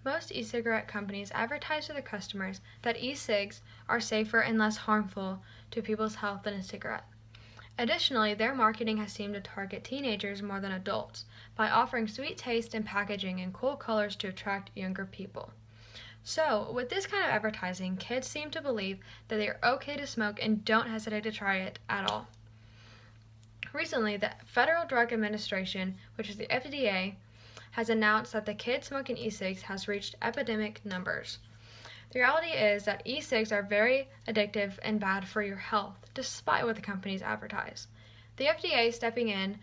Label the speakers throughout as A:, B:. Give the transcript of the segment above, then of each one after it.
A: Most e-cigarette companies advertise to their customers that e-cigs are safer and less harmful to people's health than a cigarette. Additionally, their marketing has seemed to target teenagers more than adults by offering sweet taste and packaging and cool colors to attract younger people. So, with this kind of advertising, kids seem to believe that they are okay to smoke and don't hesitate to try it at all. Recently, the Federal Drug Administration, which is the FDA, has announced that the kids smoking e-cigs has reached epidemic numbers. The reality is that e-cigs are very addictive and bad for your health, despite what the companies advertise. The FDA stepping in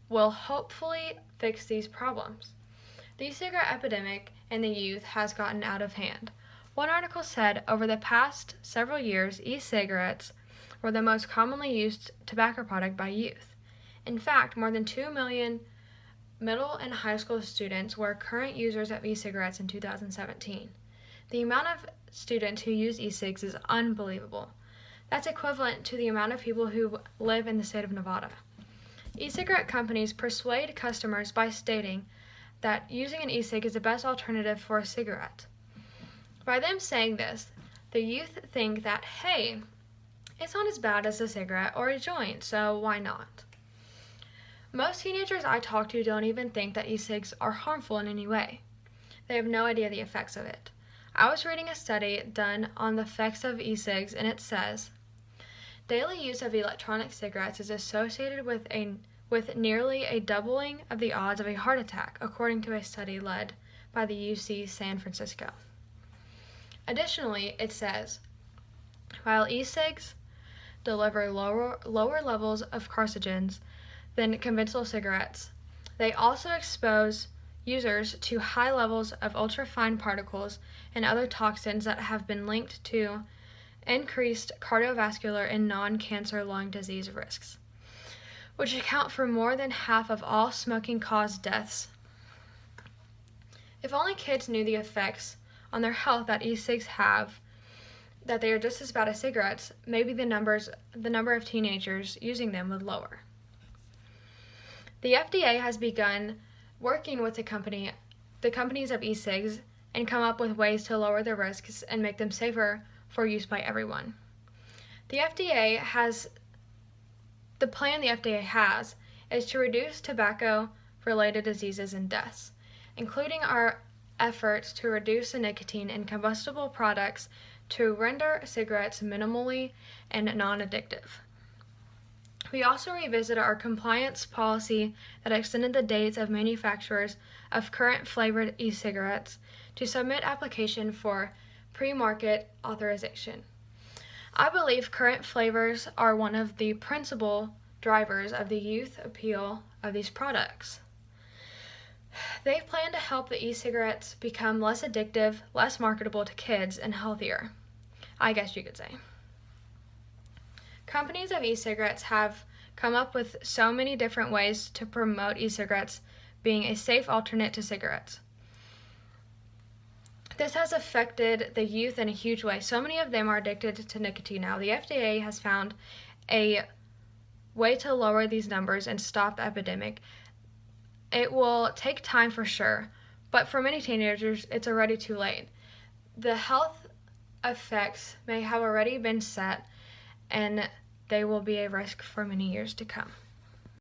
A: will hopefully fix these problems. The e-cigarette epidemic in the youth has gotten out of hand. One article said over the past several years, e-cigarettes were the most commonly used tobacco product by youth. In fact, more than 2 million middle and high school students were current users of e-cigarettes in 2017. The amount of students who use e-cigs is unbelievable. That's equivalent to the amount of people who live in the state of Nevada. E-cigarette companies persuade customers by stating that using an e-cig is the best alternative for a cigarette. By them saying this, the youth think that, hey, it's not as bad as a cigarette or a joint, so why not? Most teenagers I talk to don't even think that e-cigs are harmful in any way. They have no idea the effects of it. I was reading a study done on the effects of e-cigs, and it says, daily use of electronic cigarettes is associated with nearly a doubling of the odds of a heart attack, according to a study led by the UC San Francisco. Additionally, it says, while e-cigs deliver lower levels of carcinogens than conventional cigarettes, they also expose users to high levels of ultrafine particles and other toxins that have been linked to increased cardiovascular and non-cancer lung disease risks, which account for more than half of all smoking-caused deaths. If only kids knew the effects on their health that e-cigs have, that they are just as bad as cigarettes, maybe the number of teenagers using them would lower. The FDA has begun working with the companies of e-cigs and come up with ways to lower the risks and make them safer for use by everyone. The plan the FDA has is to reduce tobacco-related diseases and deaths, including our efforts to reduce the nicotine in combustible products to render cigarettes minimally and non-addictive. We also revisited our compliance policy that extended the dates of manufacturers of current flavored e-cigarettes to submit application for pre-market authorization. I believe current flavors are one of the principal drivers of the youth appeal of these products. They plan to help the e-cigarettes become less addictive, less marketable to kids, and healthier, I guess you could say. Companies of e-cigarettes have come up with so many different ways to promote e-cigarettes being a safe alternate to cigarettes. This has affected the youth in a huge way. So many of them are addicted to nicotine now. The FDA has found a way to lower these numbers and stop the epidemic. It will take time for sure, but for many teenagers, it's already too late. The health effects may have already been set, and they will be a risk for many years to come.